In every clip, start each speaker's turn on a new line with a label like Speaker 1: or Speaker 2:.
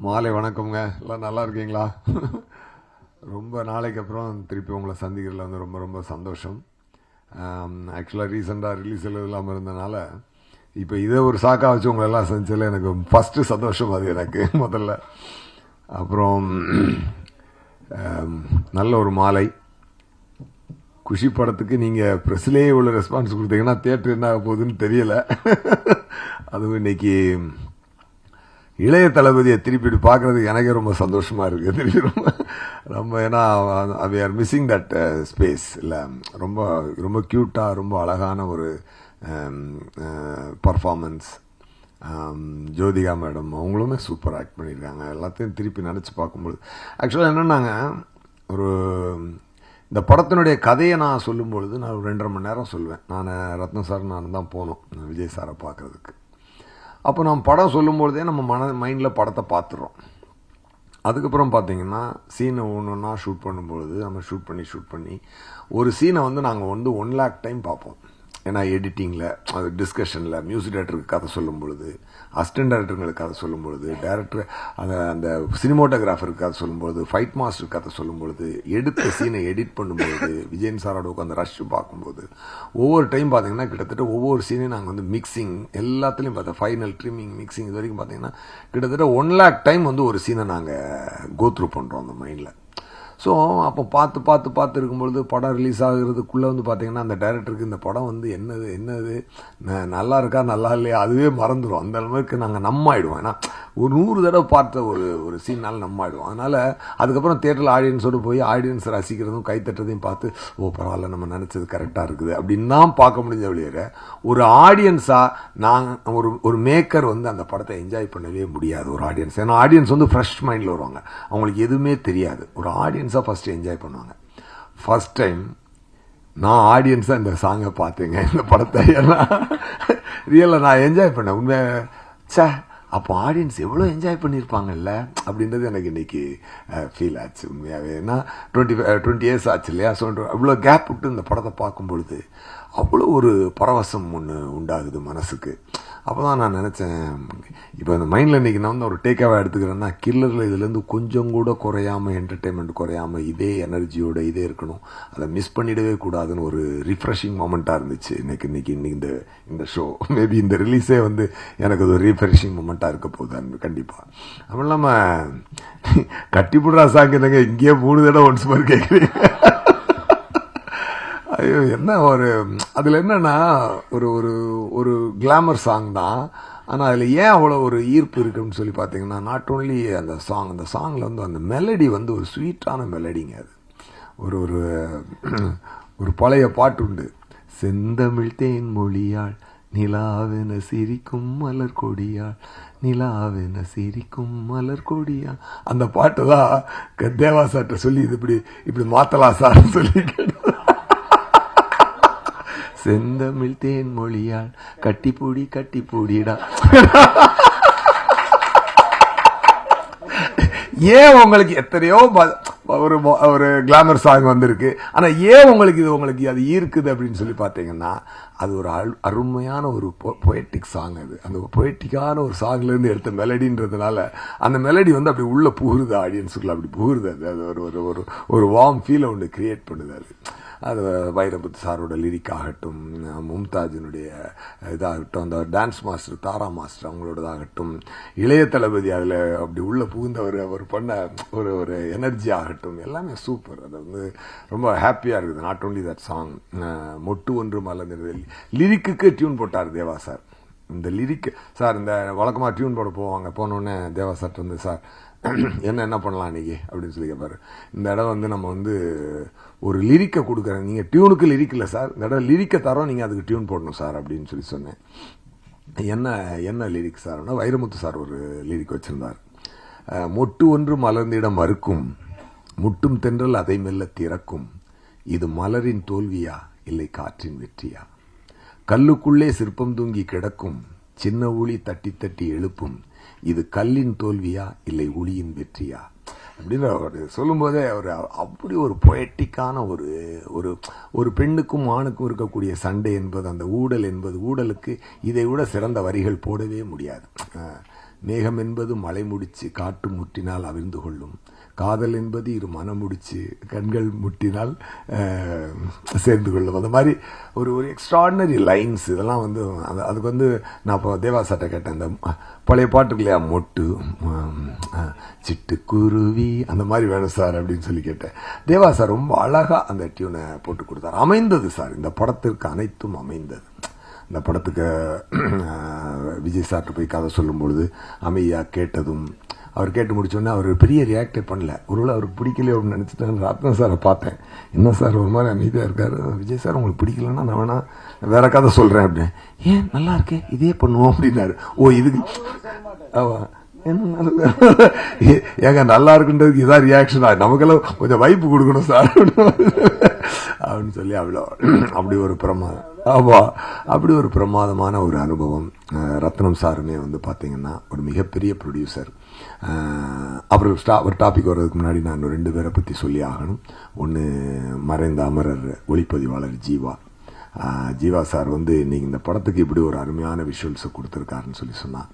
Speaker 1: மாலை வணக்கம்ங்க. எல்லாம் நல்லா இருக்கீங்களா? ரொம்ப நாளைக்கு அப்புறம் திருப்பி உங்களை சந்திக்கிறதுல வந்து ரொம்ப ரொம்ப சந்தோஷம். ஆக்சுவலாக ரீசெண்டாக ரிலீஸ் இல்லாமல் இருந்தனால இப்போ இதை ஒரு சாக்கா வச்சு உங்களை எல்லாம் சந்திச்சதில் எனக்கு ஃபஸ்ட்டு சந்தோஷம் அது எனக்கு முதல்ல. அப்புறம் நல்ல ஒரு மாலை. குஷி படத்துக்கு நீங்கள் ப்ரெஸ்லேயே இவ்வளோ ரெஸ்பான்ஸ் கொடுத்தீங்கன்னா தியேட்டர் என்ன ஆக போகுதுன்னு தெரியலை. அதுவும் இன்னைக்கு இளைய தளபதியை திருப்பி பார்க்கறதுக்கு எனக்கே ரொம்ப சந்தோஷமா இருக்கு. திருப்பி ரொம்ப ஏன்னா we are missing that space. இல்லை, ரொம்ப ரொம்ப க்யூட்டாக ரொம்ப அழகான ஒரு பர்ஃபார்மன்ஸ். ஜோதிகா மேடம் அவங்களுமே சூப்பர் ஆக்ட் பண்ணியிருக்காங்க. எல்லாத்தையும் திருப்பி நினச்சி பார்க்கும்போது ஆக்சுவலாக என்னென்னாங்க, ஒரு இந்த படத்தினுடைய கதையை நான் சொல்லும்பொழுது நான் ஒரு 2.5 மணி நேரம் சொல்லுவேன். நான் ரத்ன சார் நான் தான் போனோம் விஜய் சாரை பார்க்குறதுக்கு. அப்போ நம்ம படம் சொல்லும்பொழுதே நம்ம மைண்டில் படத்தை பார்த்துடுறோம். அதுக்கப்புறம் பார்த்தீங்கன்னா சீனை ஒன்று ஷூட் பண்ணும்பொழுது நம்ம ஷூட் பண்ணி ஒரு சீனை வந்து நாங்கள் வந்து 1 lakh டைம் பார்ப்போம். ஏன்னா எடிட்டிங்கில், அது டிஸ்கஷனில், மியூசிக் டைரக்டருக்கு கதை சொல்லும் பொழுது, அசிஸ்டன்ட் டைரக்டருங்களுக்கு கதை சொல்லும் பொழுது, டைரக்டர் அந்த சினிமோட்டோகிராஃபருக்கு கதை சொல்லும்பொழுது, ஃபைட் மாஸ்டருக்கு கதை சொல்லும் பொழுது, எடுத்த சீனை எடிட் பண்ணும்பொழுது, விஜயன் சாரோட உட்காந்து ரஷ் பார்க்கும்போது ஒவ்வொரு டைம் பார்த்தீங்கன்னா கிட்டத்தட்ட ஒவ்வொரு சீனையும் நாங்கள் வந்து மிக்சிங் எல்லாத்துலேயும் பார்த்தோம். ஃபைனல் ட்ரிம்மிங், மிக்சிங் இது வரைக்கும் பார்த்தீங்கன்னா கிட்டத்தட்ட 1 lakh டைம் வந்து ஒரு சீனை நாங்கள் கோத்ரூ பண்ணுறோம் அந்த மைண்டில். ஸோ அப்போ பார்த்து இருக்கும்பொழுது படம் ரிலீஸ் ஆகுறதுக்குள்ளே வந்து பார்த்தீங்கன்னா அந்த டைரக்டருக்கு இந்த படம் வந்து என்னது நல்லா இருக்கா நல்லா இல்லையா அதுவே மறந்துடும். அந்த அளவுக்கு நாங்கள் ஆகிடுவோம். ஏன்னா ஒரு 100 தடவை பார்த்த ஒரு சீனால் ஆகிடுவோம். அதனால் அதுக்கப்புறம் தியேட்டரில் ஆடியன்ஸோடு போய் ஆடியன்ஸ் ரசிக்கிறதும் கைத்தட்டுறதையும் பார்த்து பரவாயில்ல நம்ம நினச்சது கரெக்டாக இருக்குது அப்படின்னு தான் பார்க்க முடிஞ்ச வழியிற ஒரு ஆடியன்ஸாக நாங்கள் ஒரு மேக்கர் வந்து அந்த படத்தை என்ஜாய் பண்ணவே முடியாது. ஒரு ஆடியன்ஸ், ஏன்னா ஆடியன்ஸ் வந்து ஃப்ரெஷ் மைண்டில் வருவாங்க, அவங்களுக்கு எதுவுமே தெரியாது. ஒரு ஆடியன்ஸாக ஃபஸ்ட்டு என்ஜாய் பண்ணுவாங்க. ஃபஸ்ட் டைம் நான் ஆடியன்ஸாக இந்த சாங்கை பார்த்தேங்க, இந்த படத்தை. ஏன்னா ரியலாக நான் என்ஜாய் பண்ணேன் உண்மையாக. அப்போ ஆடியன்ஸ் எவ்வளோ என்ஜாய் பண்ணியிருப்பாங்கல்ல அப்படின்றது எனக்கு இன்னைக்கு ஃபீல் ஆச்சு உண்மையாகவே. ஏன்னா 20 இயர்ஸ் ஆச்சு இல்லையா. ஸோ அவ்வளோ கேப் விட்டு இந்த படத்தை பார்க்கும்பொழுது அவ்வளோ ஒரு பரவசம் ஒன்று உண்டாகுது மனசுக்கு. அப்போ தான் நான் நினச்சேன், இப்போ இந்த மைண்டில் இன்றைக்கி நான் வந்து ஒரு டேக்காக எடுத்துக்கிறேன்னா, கில்லரில் இதுலேருந்து கொஞ்சம் கூட குறையாமல், என்டர்டெயின்மெண்ட் குறையாமல் இதே எனர்ஜியோட இதே இருக்கணும், அதை மிஸ் பண்ணிடவே கூடாதுன்னு ஒரு ரிஃப்ரெஷிங் மொமெண்ட்டாக இருந்துச்சு இன்னைக்கு இந்த ஷோ. மேபி இந்த ரிலீஸே வந்து எனக்கு ஒரு ரீஃப்ரெஷிங் மொமெண்ட்டாக இருக்க போகுது கண்டிப்பாக. அதுவும் இல்லாமல் கட்டிப்புடுறா சாங்கினங்க இங்கேயே 3 தடவை ஒன்ஸ் மாதிரி கேட்குறீங்க. ஐயோ என்ன ஒரு அதில் என்னன்னா ஒரு ஒரு ஒரு கிளாமர் சாங் தான். ஆனால் அதில் ஏன் அவ்வளோ ஒரு ஈர்ப்பு இருக்குன்னு சொல்லி பார்த்தீங்கன்னா, நாட் ஓன்லி அந்த சாங்கில் வந்து அந்த மெலடி வந்து ஒரு ஸ்வீட்டான மெலடிங்க. அது ஒரு ஒரு ஒரு பழைய பாட்டு உண்டு, செந்தமிழ் தேன் மொழியாள் நிலாவென சிரிக்கும் மலர் கொடியாள் நிலாவென சிரிக்கும் மலர் கொடியாள். அந்த பாட்டு தான் தேவா சார்ட்ட சொல்லி இது இப்படி மாத்தலாம் சார்னு சொல்லி செந்தமிழ் தேன் மொழியாள் கட்டி பூடிடா. ஏன் உங்களுக்கு எத்தனையோ ஒரு கிளாமர் சாங் வந்திருக்கு, ஆனா ஏன் உங்களுக்கு அது ஈர்க்குது அப்படின்னு சொல்லி பார்த்தீங்கன்னா, அது ஒரு அருமையான ஒரு பொயட்டிக் சாங். அது அந்த பொயட்டிக்கான ஒரு சாங்ல இருந்து எடுத்த மெலடின்றதுனால அந்த மெலடி வந்து அப்படி உள்ள புகுறுது, ஆடியன்ஸுக்குள்ள அப்படி புகுறுது. அது ஒரு வார்ம் ஃபீலை ஒன்று கிரியேட் பண்ணுது. அது வைரமுத்து சாரோட லிரிக் ஆகட்டும், மும்தாஜினுடைய இதாகட்டும், அந்த டான்ஸ் மாஸ்டர் தாரா மாஸ்டர் அவங்களோடதாகட்டும், இளைய தளபதி அதில் அப்படி உள்ள புகுந்தவர் அவர் பண்ண ஒரு எனர்ஜி ஆகட்டும், எல்லாமே சூப்பர். அது வந்து ரொம்ப ஹாப்பியாக இருக்குது. நாட் ஓன்லி தட் சாங், மொட்டு ஒன்று மலர்ந்து லிரிக்கு டியூன் போட்டார் தேவா சார். இந்த லிரிக் சார் இந்த வழக்கமாக டியூன் போட போனோடனே தேவா சார் வந்து சார் என்ன பண்ணலாம் இன்னைக்கு அப்படின்னு சொல்லி கேட்பாரு. இந்த இடம் வந்து நம்ம வந்து ஒரு லிரிக்கை கொடுக்குறேன், நீங்கள் டியூனுக்கு லிரிக் இல்லை சார், இந்த இடம் லிரிக்கை தரோம், நீங்கள் அதுக்கு டியூன் போடணும் சார் அப்படின்னு சொல்லி சொன்னேன். என்ன லிரிக் சார்னா, வைரமுத்து சார் ஒரு லிரிக் வச்சிருந்தார். மொட்டு ஒன்று மலர்ந்திட மறுக்கும், முட்டும் தென்றல் அதை மெல்ல திறக்கும், இது மலரின் தோல்வியா இல்லை காற்றின் வெற்றியா, கல்லுக்குள்ளே சிற்பம் தூங்கி கிடக்கும், சின்ன ஒளி தட்டி தட்டி எழுப்பும், இது கல்லின் தோல்வியா இல்லை ஒளியின் வெற்றியா அப்படின்னு அவர் சொல்லும் போதே அப்படி ஒரு பொயட்டிக்கான ஒரு பெண்ணுக்கும் ஆணுக்கும் இருக்கக்கூடிய சண்டை என்பது, அந்த ஊடலுக்கு இதை விட சிறந்த வரிகள் போடவே முடியாது. மேகம் என்பது மலை முடிச்சு காட்டு முட்டினால் அவிழ்ந்து கொள்ளும், காதல் என்பது இரு மனம் முடிச்சு கண்கள் முட்டினால் சேர்ந்து கொள்ளும். அந்த மாதிரி ஒரு ஒரு எக்ஸ்ட்ராடினரி லைன்ஸ் இதெல்லாம் வந்து அதுக்கு வந்து நான் இப்போ தேவாசாட்டை கேட்டேன், இந்த பழைய பாட்டுக்கு இல்லையா, மொட்டு சிட்டுக்குருவி அந்த மாதிரி வேணும் சார் அப்படின்னு சொல்லி கேட்டேன். தேவா சார் ரொம்ப அழகாக அந்த டியூனை போட்டு கொடுத்தார். அமைந்தது சார், இந்த படத்திற்கு அனைத்தும் அமைந்தது. இந்த படத்துக்கு விஜய் சார்ட்டு போய் கதை சொல்லும் பொழுது அமைதியாக கேட்டதும், அவர் கேட்டு முடிச்சோடனே அவர் பெரிய ரியாக்டே பண்ணல. ஒருவேளை அவருக்கு பிடிக்கலையோ அப்படின்னு நினச்சிட்டேன். ரத்னம் சாரை பார்த்தேன், என்ன சார் ஒரு மாதிரி அமைதியாக இருக்கார். விஜய் சார் உங்களுக்கு பிடிக்கலன்னா நான் வேணா வேற கதை சொல்கிறேன் அப்படின்னு. ஏன் நல்லா இருக்கே இதே பண்ணுவோம் அப்படின்னாரு. ஓ இதுக்கு என்ன ஏங்க நல்லா இருக்குன்றதுக்கு இதான் ரியாக்ஷனா, நமக்கெல்லாம் கொஞ்சம் வைப்பு கொடுக்கணும் சார் அப்படின்னு சொல்லி அப்படி ஒரு பிரமாதம். ஆமாம், அப்படி ஒரு பிரமாதமான ஒரு அனுபவம். ரத்னம் சாருமே வந்து பார்த்தீங்கன்னா ஒரு மிகப்பெரிய ப்ரொடியூசர். அப்புறம் ஒரு டாபிக் வர்றதுக்கு முன்னாடி நான் 2 பேரை பற்றி சொல்லி ஆகணும். ஒன்று மறைந்த அமரர் ஒளிப்பதிவாளர் ஜீவா சார் வந்து இன்னைக்கு இந்த படத்துக்கு இப்படி ஒரு அருமையான விஷுவல்ஸை கொடுத்துருக்காருன்னு சொல்லி சொன்னார்.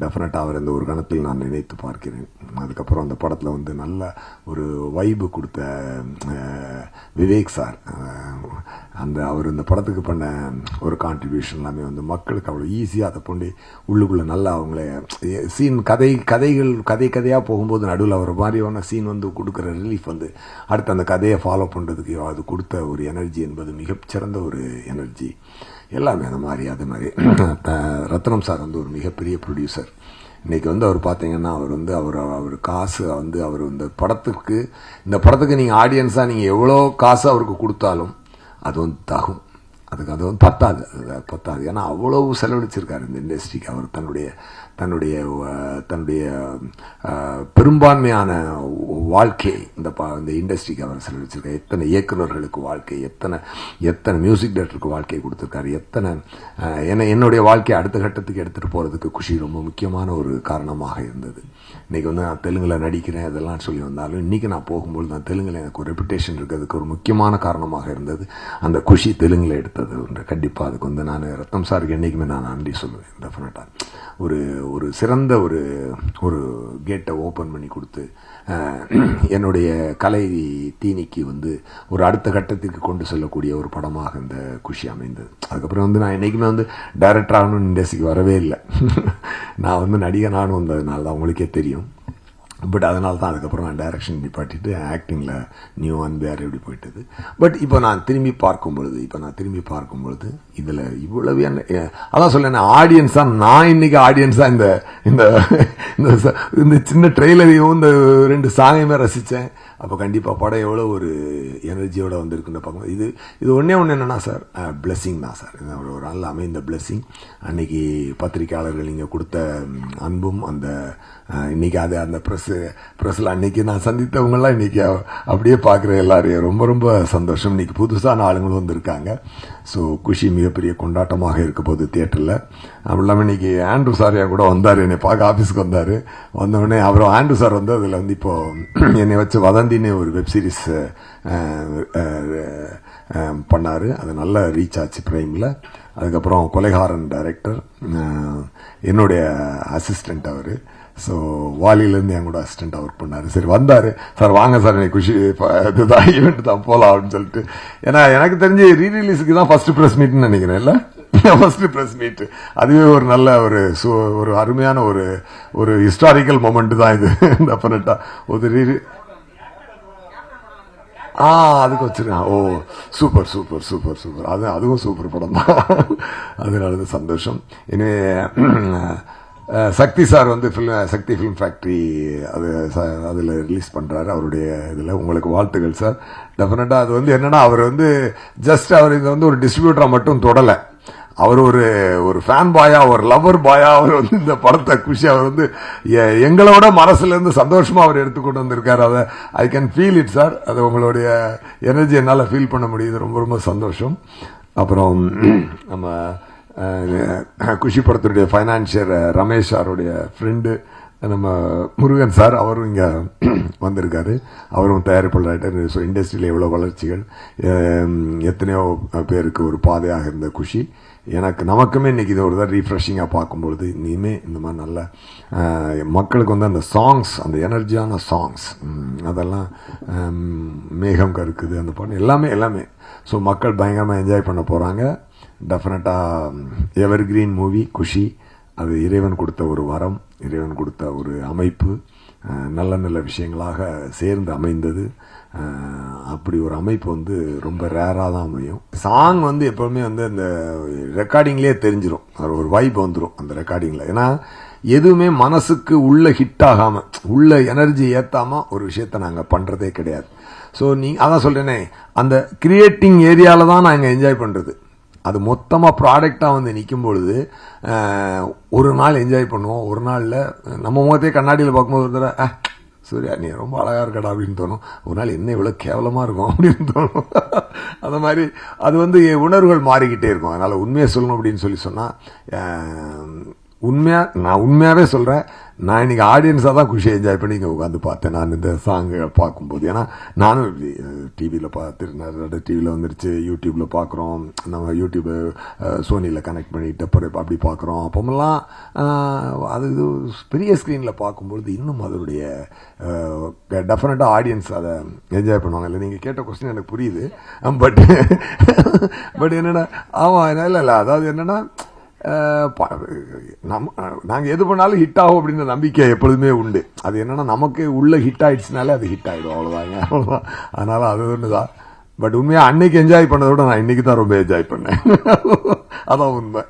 Speaker 1: டெஃபினட்டாக அவர் இந்த ஒரு கணத்தில் நான் நினைத்து பார்க்கிறேன். அதுக்கப்புறம் அந்த படத்தில் வந்து நல்ல ஒரு வைபு கொடுத்த விவேக் சார், அவர் இந்த படத்துக்கு பண்ண ஒரு கான்ட்ரிபியூஷன் எல்லாமே வந்து மக்களுக்கு அவ்வளோ ஈஸியாக அதை கொண்டு உள்ளுக்குள்ளே நல்லா அவங்கள சீன் கதையாக போகும்போது நடுவில் அவர் மாதிரியான சீன் வந்து கொடுக்குற ரிலீஃப் வந்து அடுத்து அந்த கதையை ஃபாலோ பண்ணுறதுக்கு அது கொடுத்த ஒரு எனர்ஜி என்பது மிகச்சிறந்த ஒரு எனர்ஜி. எல்லாமே அந்த மாதிரி அது மாதிரி ரத்னம் சார் வந்து ஒரு மிகப்பெரிய ப்ரொடியூசர். இன்றைக்கி வந்து அவர் பார்த்தீங்கன்னா அவர் காசு வந்து அவர் இந்த படத்துக்கு நீங்கள் ஆடியன்ஸாக நீங்கள் எவ்வளோ காசு அவருக்கு கொடுத்தாலும் அது வந்து தகும், அது வந்து பத்தாது. ஏன்னா அவ்வளவு செலவழிச்சிருக்காரு இந்த இண்டஸ்ட்ரிக்கு. அவர் தன்னுடைய பெரும்பான்மையான வாழ்க்கை இந்த இண்டஸ்ட்ரிக்கு அவர் செலவழிச்சிருக்காரு. எத்தனை இயக்குநர்களுக்கு வாழ்க்கை, எத்தனை மியூசிக் டைரக்டருக்கு வாழ்க்கை கொடுத்துருக்காரு, என்னுடைய வாழ்க்கையை அடுத்த கட்டத்துக்கு எடுத்துகிட்டு போகிறதுக்கு குஷி ரொம்ப முக்கியமான ஒரு காரணமாக இருந்தது. இன்றைக்கி வந்து நான் தெலுங்கில் நடிக்கிறேன் அதெல்லாம் சொல்லி வந்தாலும் இன்றைக்கி நான் போகும்போது நான் தெலுங்கில் எனக்கு ஒரு ரெப்புடேஷன் இருக்கிறதுக்கு ஒரு முக்கியமான காரணமாக இருந்தது அந்த குஷி தெலுங்கில் எடுத்தது. கண்டிப்பாக அதுக்கு வந்து நான் ரத்னம் சாருக்கு என்றைக்குமே நான் நன்றி சொல்லுவேன். டெஃபினட்டாக ஒரு சிறந்த ஒரு கேட்டை ஓப்பன் பண்ணி கொடுத்து என்னுடைய கலை தீனிக்கு வந்து ஒரு அடுத்த கட்டத்திற்கு கொண்டு செல்லக்கூடிய ஒரு படமாக இந்த குஷி அமைந்தது. அதுக்கப்புறம் வந்து நான் என்றைக்குமே வந்து டைரக்டர் ஆகணும்னு இண்டஸ்ட்ரிக்கு வரவே இல்லை. நான் வந்து நடிகனானு வந்ததுனால தான் உங்களுக்கே தெரியும். பட் அதனால தான் அதுக்கப்புறம் நான் டைரக்ஷன் நிப்பாட்டிட்டு ஆக்டிங்கில் நியூ வேறு எப்படி போயிட்டது. பட் இப்போ நான் திரும்பி பார்க்கும் பொழுது இதில் இவ்வளவு அதான் சொல்லேன், ஆடியன்ஸாக நான் இன்னைக்கு ஆடியன்ஸாக இந்த சின்ன ட்ரெய்லரையும் இந்த 2 சாங்கையுமே ரசித்தேன். அப்போ கண்டிப்பாக படம் எவ்வளோ ஒரு எனர்ஜியோடு வந்திருக்குன்னு பார்க்கணும். இது ஒன்றே என்னென்னா சார், பிளெஸ்ஸிங் தான் சார். ஒரு நல்ல அமைந்த பிளெஸ்ஸிங். அன்னைக்கு பத்திரிகையாளர்கள் இங்கே கொடுத்த அன்பும் இன்னைக்கு அந்த ப்ரெஸ்ஸில் அன்னைக்கு நான் சந்தித்தவங்களாம் இன்னைக்கு அப்படியே பார்க்குற எல்லாரையும் ரொம்ப ரொம்ப சந்தோஷம். இன்னைக்கு புதுசான ஆளுங்களும் வந்திருக்காங்க. ஸோ குஷி மிகப்பெரிய கொண்டாட்டமாக இருக்க போகுது தியேட்டரில். அப்படி இல்லாமல் இன்னைக்கு ஆண்ட்ரூ சாரியா கூட வந்தார், என்னை பார்க்க ஆஃபீஸ்க்கு வந்தார். வந்தவுடனே அப்புறம் ஆண்ட்ரூ சார் வந்து அதில் வந்து இப்போது என்னை வச்சு வதந்தின்னு ஒரு வெப்சீரிஸ் பண்ணார். அது நல்ல ரீச் ஆச்சு பிரைமில். அதுக்கப்புறம் கொலைகாரன் டைரக்டர் என்னுடைய அசிஸ்டண்ட் அவர். ஸோ வாலியிலேருந்து என் கூட அசிஸ்டண்ட்டாக ஒர்க் பண்ணார். சரி வந்தார், சார் வாங்க சார் எனக்கு குஷி இதுதான் ஈவெண்ட் தான் போகலாம் அப்படின்னு சொல்லிட்டு. ஏன்னா எனக்கு தெரிஞ்சு ரீரிலீஸுக்கு தான் ஃபர்ஸ்ட் ப்ரெஸ் மீட்னு நினைக்கிறேன். இல்லை ஃபர்ஸ்ட் ப்ரெஸ் மீட், அதுவே ஒரு நல்ல ஒரு அருமையான ஒரு ஹிஸ்டாரிக்கல் மொமெண்ட் தான் இது. டெஃபினட்டா ஒரு அதுக்கு வச்சிருக்கேன். ஓ சூப்பர் சூப்பர் சூப்பர் சூப்பர். அதுவும் சூப்பர் படம் தான். அதனால சந்தோஷம். எனவே சக்தி சார் வந்து சக்தி ஃபிலிம் ஃபேக்ட்ரி அதில் ரிலீஸ் பண்ணுறாரு. அவருடைய இதில் உங்களுக்கு வாழ்த்துக்கள் சார். டெஃபினட்டாக அது வந்து என்னென்னா அவர் வந்து ஜஸ்ட் அவர் இதை வந்து ஒரு டிஸ்ட்ரிபியூட்டராக மட்டும் தொடலை. அவர் ஒரு ஃபேன் பாயா, ஒரு லவர் பாயா அவர் வந்து இந்த படத்தை குஷி அவர் வந்து எங்களோட மனசுலேருந்து சந்தோஷமாக அவர் எடுத்துக்கொண்டு வந்திருக்காரு. அதை I can feel it sir. அது உங்களுடைய எனர்ஜி என்னால் ஃபீல் பண்ண முடியுது. ரொம்ப ரொம்ப சந்தோஷம். அப்புறம் நம்ம குஷி படத்துடைய ஃபைனான்சியர் ரமேஷ் சாருடைய ஃப்ரெண்டு நம்ம முருகன் சார், அவரும் இங்கே வந்திருக்காரு. அவரும் தயாரிப்பாளர். ஸோ இண்டஸ்ட்ரியில் எவ்வளோ வளர்ச்சிகள், எத்தனையோ பேருக்கு ஒரு பாதையாக இருந்த குஷி நமக்குமே இன்றைக்கி இது ஒரு தான் ரீஃப்ரெஷிங்காக பார்க்கும்பொழுது இனிமேல் இந்த மாதிரி நல்ல மக்களுக்கு வந்து அந்த சாங்ஸ், அந்த எனர்ஜியான சாங்ஸ், அதெல்லாம் மேகம் கருக்குது அந்த பாட்டு எல்லாமே ஸோ மக்கள் பயங்கரமாக என்ஜாய் பண்ண போகிறாங்க. டெஃபினட்டாக எவர் கிரீன் மூவி குஷி, அது இறைவன் கொடுத்த ஒரு வரம், இறைவன் கொடுத்த ஒரு அமைப்பு, நல்ல நல்ல விஷயங்களாக சேர்ந்து அமைந்தது. அப்படி ஒரு அமைப்பு வந்து ரொம்ப ரேராக தான் அமையும். சாங் வந்து எப்போவுமே வந்து அந்த ரெக்கார்டிங்லேயே தெரிஞ்சிடும், ஒரு வைப் வந்துடும் அந்த ரெக்கார்டிங்கில். ஏன்னா எதுவுமே மனசுக்கு உள்ள ஹிட் ஆகாமல், உள்ள எனர்ஜி ஏற்றாமல் ஒரு விஷயத்தை நாங்கள் பண்ணுறதே கிடையாது. ஸோ அதான் சொல்கிறேனே, அந்த கிரியேட்டிங் ஏரியாவில் தான் நாங்கள் என்ஜாய் பண்ணுறது. அது மொத்தமாக ப்ராடக்டாக வந்து நிற்கும் பொழுது ஒரு நாள் என்ஜாய் பண்ணுவோம், ஒரு நாளில் நம்ம முகத்தையே கண்ணாடியில் பார்க்கும்போது ஒரு தடவை சூர்யா நீ ரொம்ப அழகாக இருக்கடா அப்படின்னு தோணும், ஒரு நாள் என்ன இவ்வளோ கேவலமாக இருக்கும் அப்படின்னு தோணும். அந்த மாதிரி அது வந்து உணர்வுகள் மாறிக்கிட்டே இருக்கும். அதனால் உண்மையை சொல்லணும் அப்படின்னு சொன்னால் நான் உண்மையாகவே சொல்கிறேன், நான் இன்றைக்கி ஆடியன்ஸாக தான் குஷியை என்ஜாய் பண்ணி இங்கே உட்காந்து பார்த்தேன் நான் இந்த சாங்குகள் பார்க்கும்போது. ஏன்னா நானும் டிவியில் பார்த்துட்டு டிவியில் வந்துருச்சு, யூடியூப்பில் பார்க்குறோம், நம்ம யூடியூப்பு சோனியில் கனெக்ட் பண்ணிட்டு அப்புறம் அப்படி பார்க்குறோம். அப்போமெல்லாம் அது இது பெரிய ஸ்க்ரீனில் பார்க்கும்பொழுது இன்னும் அதனுடைய டெஃபினட்டாக ஆடியன்ஸ் அதை என்ஜாய் பண்ணுவாங்க. இல்லை நீங்கள் கேட்ட கொஸ்டின் எனக்கு புரியுது, பட் என்னென்னா ஆமாம் இல்லை அதாவது என்னென்னா நாங்கள் எது பண்ணாலும் ஹிட் ஆகும் அப்படின்ற நம்பிக்கை எப்பொழுதுமே உண்டு. அது என்னன்னா நமக்கு உள்ள ஹிட் ஆயிடுச்சுனாலே அது ஹிட் ஆகிடும், அவ்வளோதான். அதனால அது ஒன்று தான். பட் உண்மையாக அன்னைக்கு என்ஜாய் பண்ணதை விட நான் இன்னைக்கு தான் ரொம்ப என்ஜாய் பண்ணேன். அதான் உண்மை.